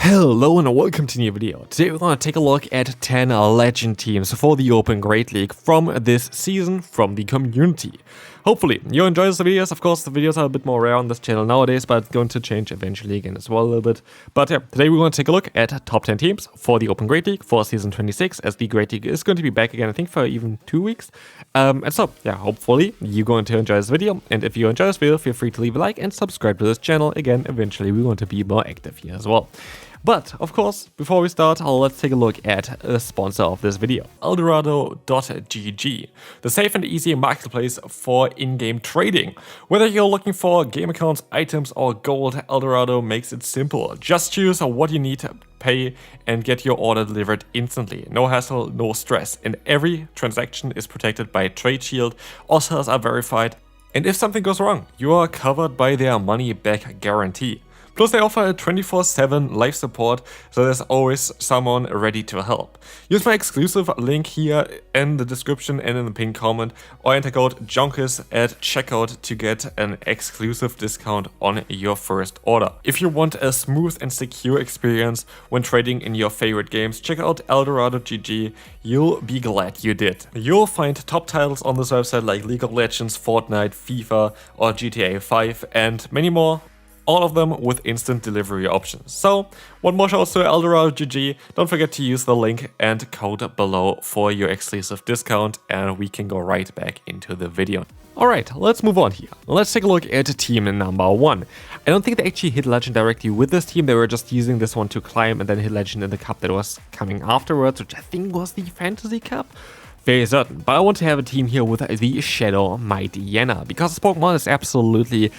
Hello and welcome to a new video. Today we're going to take a look at 10 legend teams for the Open Great League from this season from the community. Hopefully you enjoy the videos. Of course the videos are a bit more rare on this channel nowadays, but it's going to change eventually again as well a little bit. But yeah, today we're going to take a look at top 10 teams for the Open Great League for season 26, as the Great League is going to be back again, I think for even 2 weeks. And so yeah, hopefully you're going to enjoy this video, and if you enjoy this video, feel free to leave a like and subscribe to this channel. Again, eventually we want to be more active here as well. But, of course, before we start, let's take a look at the sponsor of this video, Eldorado.gg, the safe and easy marketplace for in-game trading. Whether you're looking for game accounts, items, or gold, Eldorado makes it simple. Just choose what you need to pay and get your order delivered instantly. No hassle, no stress, and every transaction is protected by a trade shield. All sellers are verified, and if something goes wrong, you are covered by their money-back guarantee. Plus they offer a 24/7 live support, so there's always someone ready to help. Use my exclusive link here in the description and in the pinned comment, or enter code JONKES at checkout to get an exclusive discount on your first order. If you want a smooth and secure experience when trading in your favorite games, check out Eldorado.gg. You'll be glad you did. You'll find top titles on this website like League of Legends, Fortnite, FIFA, or GTA 5, and many more. All of them with instant delivery options. So, one more shout out to Eldorado.gg. Don't forget to use the link and code below for your exclusive discount, and we can go right back into the video. Alright, let's move on here. Let's take a look at team number 1. I don't think they actually hit Legend directly with this team, they were just using this one to climb and then hit Legend in the cup that was coming afterwards, which I think was the Fantasy Cup. Very certain, but I want to have a team here with the Shadow Mightyena, because this Pokemon is absolutely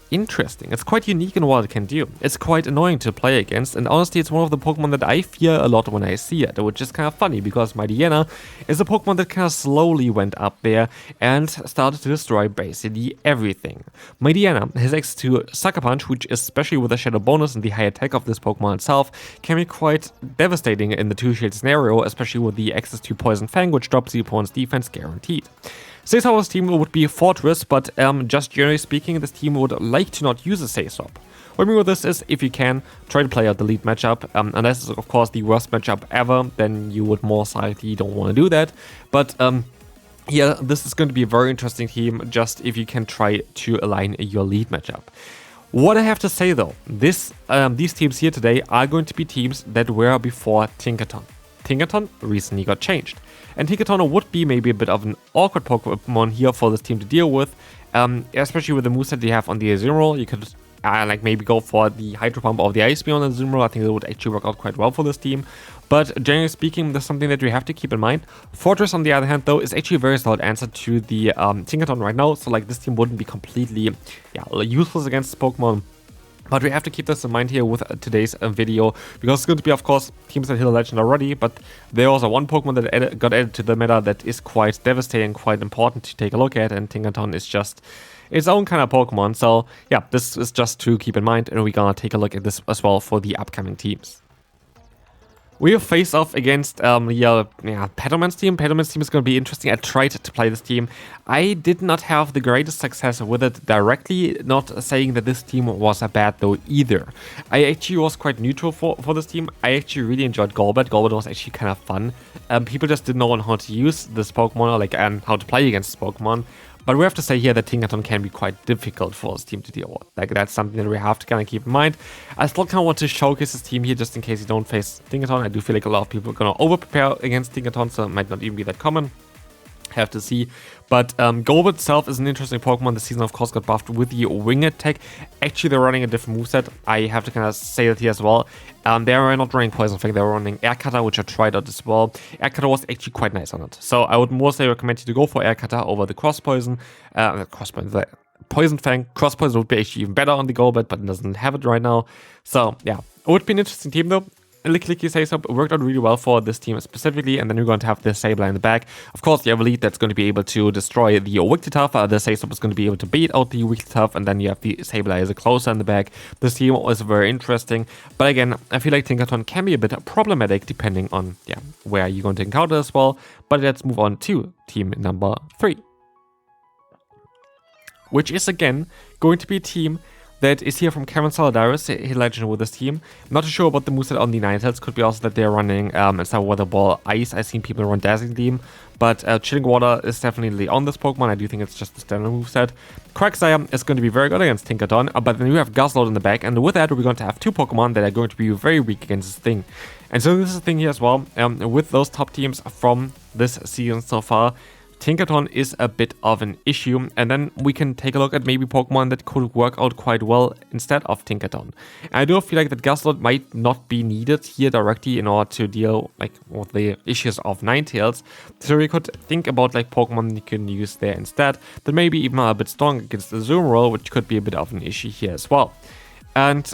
interesting. It's quite unique in what it can do. It's quite annoying to play against, and honestly it's one of the Pokemon that I fear a lot when I see it, which is kind of funny because Mightyena is a Pokemon that kind of slowly went up there and started to destroy basically everything. Mightyena has access to Sucker Punch, which especially with the Shadow bonus and the high attack of this Pokemon itself can be quite devastating in the two-shield scenario, especially with the access to Poison Fang, which drops the opponent's defense guaranteed. Say Swap's team would be Fortress, but just generally speaking, this team would like to not use a Say Swap. What I mean with this is, if you can, try to play out the lead matchup, unless it's of course the worst matchup ever, then you would most likely don't want to do that. But yeah, this is going to be a very interesting team, just if you can try to align your lead matchup. What I have to say though, these teams here today are going to be teams that were before Tinkaton. Tinkaton recently got changed, and Tinkaton would be maybe a bit of an awkward Pokemon here for this team to deal with, especially with the moveset they have on the Azumarill. You could like maybe go for the Hydro Pump or the Ice Beam on the Azumarill. I think it would actually work out quite well for this team, but generally speaking, there's something that we have to keep in mind. Fortress, on the other hand, though, is actually a very solid answer to the Tinkaton right now, so like this team wouldn't be completely useless against this Pokemon. But we have to keep this in mind here with today's video, because it's going to be, of course, teams that hit a Legend already, but there's also one Pokemon that got added to the meta that is quite devastating, quite important to take a look at, and Tinkaton is just its own kind of Pokemon. So yeah, this is just to keep in mind, and we're gonna take a look at this as well for the upcoming teams. We'll face off against Petalman's team. Petalman's team is going to be interesting. I tried to play this team. I did not have the greatest success with it directly, not saying that this team was bad though either. I actually was quite neutral for this team. I actually really enjoyed Golbat. Golbat was actually kind of fun. People just didn't know how to use this Pokemon, and how to play against this Pokemon. But we have to say here that Tinkaton can be quite difficult for this team to deal with. Like, that's something that we have to kind of keep in mind. I still kind of want to showcase this team here just in case you don't face Tinkaton. I do feel like a lot of people are going to over-prepare against Tinkaton, so it might not even be that common. Have to see. But Golbat itself is an interesting Pokemon. This season, of course, got buffed with the Wing Attack. Actually, they're running a different moveset. I have to kind of say that here as well. They are not running Poison Fang, they were running Air Cutter, which I tried out as well. Air Cutter was actually quite nice on it. So I would mostly recommend you to go for Air Cutter over the Poison Fang. Cross Poison would be actually even better on the Golbat, but it doesn't have it right now. So yeah, it would be an interesting team though. Licky Say So worked out really well for this team specifically, and then we're going to have the Sableye in the back. Of course, you have a lead that's going to be able to destroy the Wigglytuff. The Say So is going to be able to beat out the Wigglytuff, and then you have the Sableye as a closer in the back. This team is very interesting, but again, I feel like Tinkaton can be a bit problematic depending on where you're going to encounter as well. But let's move on to team number 3, which is again going to be a team that is here from Kevin Solidaris, a legend with this team. I'm not too sure about the moveset on the Ninetales. Could be also that they're running instead of Weather Ball Ice. I've seen people run Dazzling Gleam, but Chilling Water is definitely on this Pokemon. I do think it's just the standard moveset. Quagsire is going to be very good against Tinkaton, but then you have Guzzlord in the back, and with that we're going to have two Pokemon that are going to be very weak against this thing. And so this is the thing here as well, with those top teams from this season so far, Tinkaton is a bit of an issue, and then we can take a look at maybe Pokemon that could work out quite well instead of Tinkaton. And I do feel like that Guzzlord might not be needed here directly in order to deal like with the issues of Ninetales. So we could think about like Pokemon you can use there instead, that maybe even are a bit strong against the Azumarill, which could be a bit of an issue here as well. And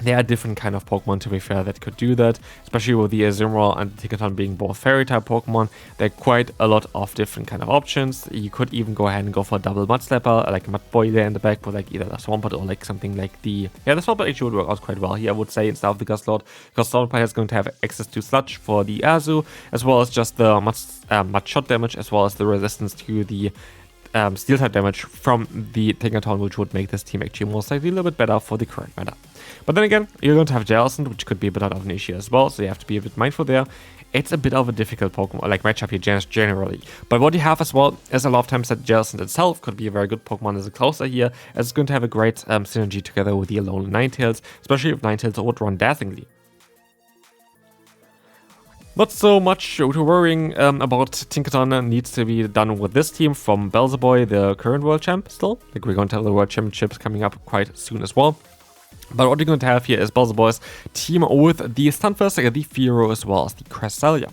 there are different kind of Pokemon, to be fair, that could do that, especially with the Azumarill and the Tinkaton being both Fairy-type Pokemon. There are quite a lot of different kind of options. You could even go ahead and go for a double Mud Slapper, like a Mud Boy there in the back with like either a Swampert or like something like the... Yeah, the Swampert actually would work out quite well here, I would say, instead of the Guzzlord, because Swampert is going to have access to Sludge for the Azu, as well as just the Mud Shot damage, as well as the resistance to the Steel-type damage from the Tinkaton, which would make this team actually most likely a little bit better for the current meta. But then again, you're going to have Jellicent, which could be a bit of an issue as well, so you have to be a bit mindful there. It's a bit of a difficult Pokemon, like matchup here generally. But what you have as well is a lot of times that Jellicent itself could be a very good Pokemon as a closer here, as it's going to have a great synergy together with the Alolan Ninetales, especially if Ninetales would run Dazzlingly. Not so much to worrying about. Tinkaton needs to be done with this team from Belzeboy, the current world champ still. Like we're going to have the world championships coming up quite soon as well. But what you're going to have here is Belzeboy's team with the Stunfisk, the Fearow, as well as the Cresselia.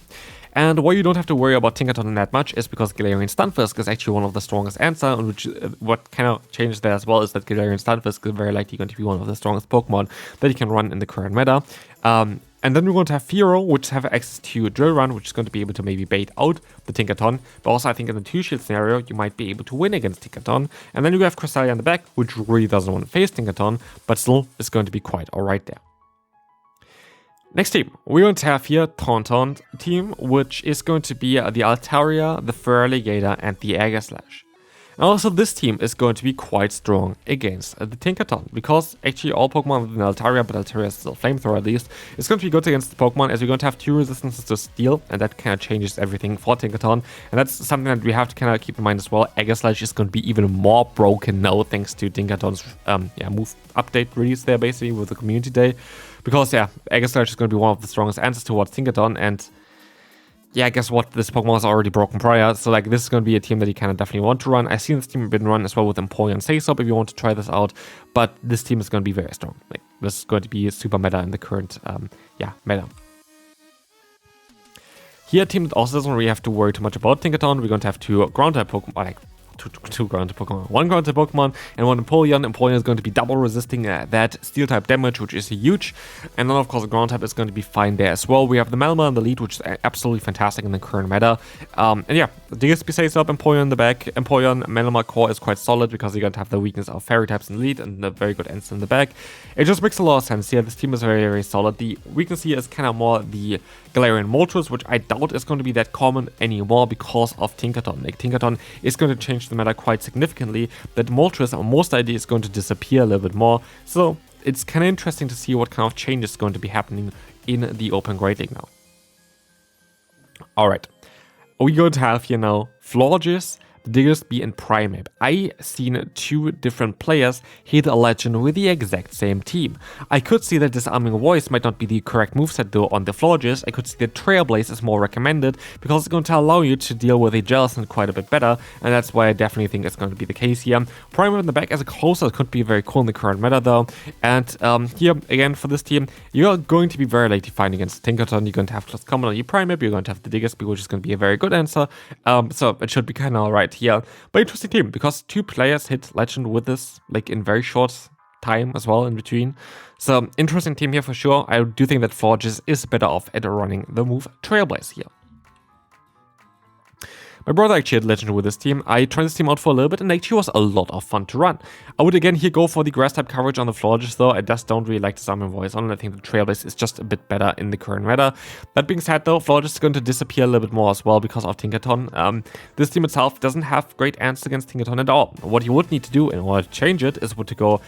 And why you don't have to worry about Tinkaton that much is because Galarian Stunfisk is actually one of the strongest answer, and which what kind of changes there as well is that Galarian Stunfisk is very likely going to be one of the strongest Pokemon that you can run in the current meta. And then we're going to have Fearow, which have access to Drill Run, which is going to be able to maybe bait out the Tinkaton. But also I think in the 2-shield scenario, you might be able to win against Tinkaton. And then you have Cresselia in the back, which really doesn't want to face Tinkaton, but still is going to be quite alright there. Next team, we're going to have here Tauntaun team, which is going to be the Altaria, the Feraligatr, and the Aegislash. And also this team is going to be quite strong against the Tinkaton, because actually all Pokemon within Altaria, but Altaria is still Flamethrower at least, is going to be good against the Pokemon, as we're going to have 2 resistances to Steel, and that kind of changes everything for Tinkaton. And that's something that we have to kind of keep in mind as well. Aegislash is going to be even more broken now thanks to Tinkaton's move update release there basically with the Community Day. Because yeah, Aegislash is going to be one of the strongest answers towards Tinkaton, and yeah, guess what? This Pokemon is already broken prior, so like this is going to be a team that you kind of definitely want to run. I've seen this team been run as well with Empoleon and Saisop if you want to try this out, but this team is going to be very strong. Like this is going to be super meta in the current meta. Here, a team that also doesn't really have to worry too much about Tinkaton. We're going to have 2 ground-type Pokemon, like two ground-type Pokemon, 1 ground-type Pokemon, and 1 Empoleon. Empoleon is going to be double resisting that Steel-type damage, which is huge. And then, of course, the ground-type is going to be fine there as well. We have the Melma in the lead, which is absolutely fantastic in the current meta. And yeah, the DSP says up, Empoleon in the back. Empoleon Melma core is quite solid because you're going to have the weakness of Fairy types in the lead and a very good answer in the back. It just makes a lot of sense here. This team is very, very solid. The weakness here is kind of more the Galarian Moltres, which I doubt is going to be that common anymore because of Tinkaton. Like Tinkaton is going to change the meta quite significantly. That Moltres most likely is going to disappear a little bit more. So it's kind of interesting to see what kind of change is going to be happening in the Open Great League now. Alright, we're going to have here now Florges, the Diggersby, and Primeape. I seen 2 different players hit a legend with the exact same team. I could see that Disarming Voice might not be the correct moveset though on the Florges. I could see that Trailblaze is more recommended because it's going to allow you to deal with a Jellicent quite a bit better, and that's why I definitely think it's going to be the case here. Primeape in the back as a closer could be very cool in the current meta though, and here again for this team, you're going to be very likely fighting against Tinkaton. You're going to have Close Combat on your Primeape, you're going to have the Diggersby, which is going to be a very good answer, so it should be kind of alright here. But interesting team, because 2 players hit Legend with this, like in very short time as well in between. So interesting team here for sure. I do think that Florges is better off at running the move Trailblaze here. My brother actually had Legendary with this team. I tried this team out for a little bit and it actually was a lot of fun to run. I would again here go for the grass type coverage on the Florges though. I just don't really like the Summon Voice on it. I think the Trailblaze is just a bit better in the current meta. That being said though, Florges is going to disappear a little bit more as well because of Tinkaton. This team itself doesn't have great answers against Tinkaton at all. What you would need to do in order to change it is to go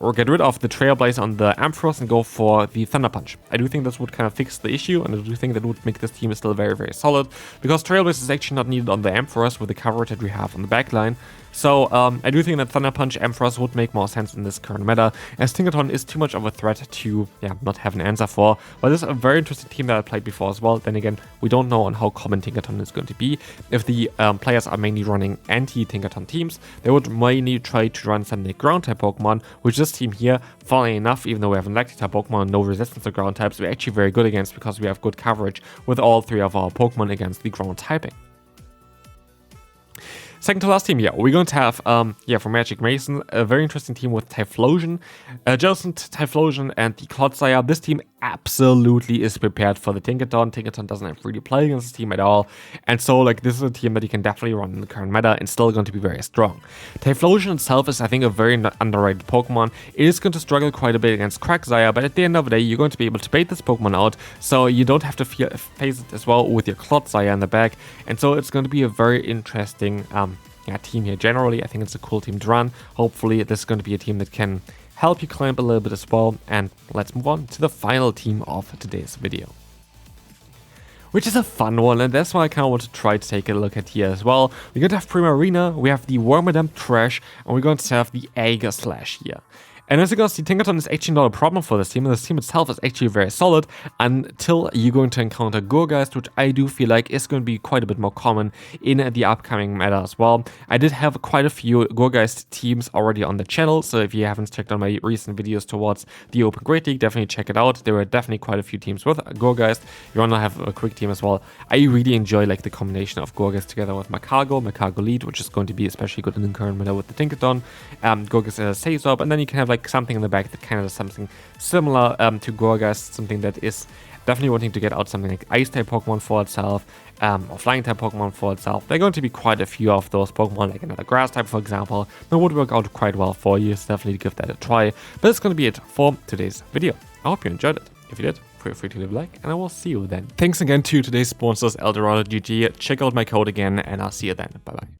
or get rid of the Trailblaze on the Ampharos and go for the Thunder Punch. I do think this would kind of fix the issue, and I do think that would make this team still very, very solid, because Trailblaze is actually not needed on the Ampharos with the coverage that we have on the backline. So I do think that Thunder Punch Ampharos would make more sense in this current meta, as Tinkaton is too much of a threat to not have an answer for. But this is a very interesting team that I played before as well. Then again, we don't know on how common Tinkaton is going to be. If the players are mainly running anti-Tinkaton teams, they would mainly try to run some ground type Pokemon, which this team here, funnily enough, even though we have an electric type Pokemon and no resistance to ground types, we're actually very good against, because we have good coverage with all 3 of our Pokemon against the ground typing. Second to last team here, we're going to have, for Magic Mason, a very interesting team with Typhlosion, Jellicent, Typhlosion, and the Clodsire. This team absolutely is prepared for the Tinkaton. Tinkaton doesn't have really play against this team at all, and so like this is a team that you can definitely run in the current meta and still going to be very strong. Typhlosion itself is, I think, a very underrated Pokemon. It is going to struggle quite a bit against Quagsire, but at the end of the day, you're going to be able to bait this Pokemon out, so you don't have to face it as well with your Clodsire in the back, and so it's going to be a very interesting team here. Generally, I think it's a cool team to run. Hopefully, this is going to be a team that can help you climb a little bit as well. And let's move on to the final team of today's video, which is a fun one, and that's why I kind of want to try to take a look at here as well. We're going to have Primarina, we have the Wormadam Trash, and we're going to have the Aegislash here. And as you can see, Tinkaton is actually not a problem for this team, and this team itself is actually very solid until you're going to encounter Gourgeist, which I do feel like is going to be quite a bit more common in the upcoming meta as well. I did have quite a few Gourgeist teams already on the channel, so if you haven't checked out my recent videos towards the Open Great League, definitely check it out. There were definitely quite a few teams with Gourgeist. You want to have a quick team as well. I really enjoy like the combination of Gourgeist together with Macargo Lead, which is going to be especially good in the current meta with the Tinkaton. Gourgeist as a Sazorb, and then you can have like something in the back that kind of does something similar to Gourgeist, something that is definitely wanting to get out something like Ice type Pokemon for itself, or Flying type Pokemon for itself. There are going to be quite a few of those Pokemon, like another Grass type, for example, that would work out quite well for you, so definitely give that a try. But that's going to be it for today's video. I hope you enjoyed it. If you did, feel free to leave a like, and I will see you then. Thanks again to today's sponsors, Eldorado GG. Check out my code again, and I'll see you then. Bye bye.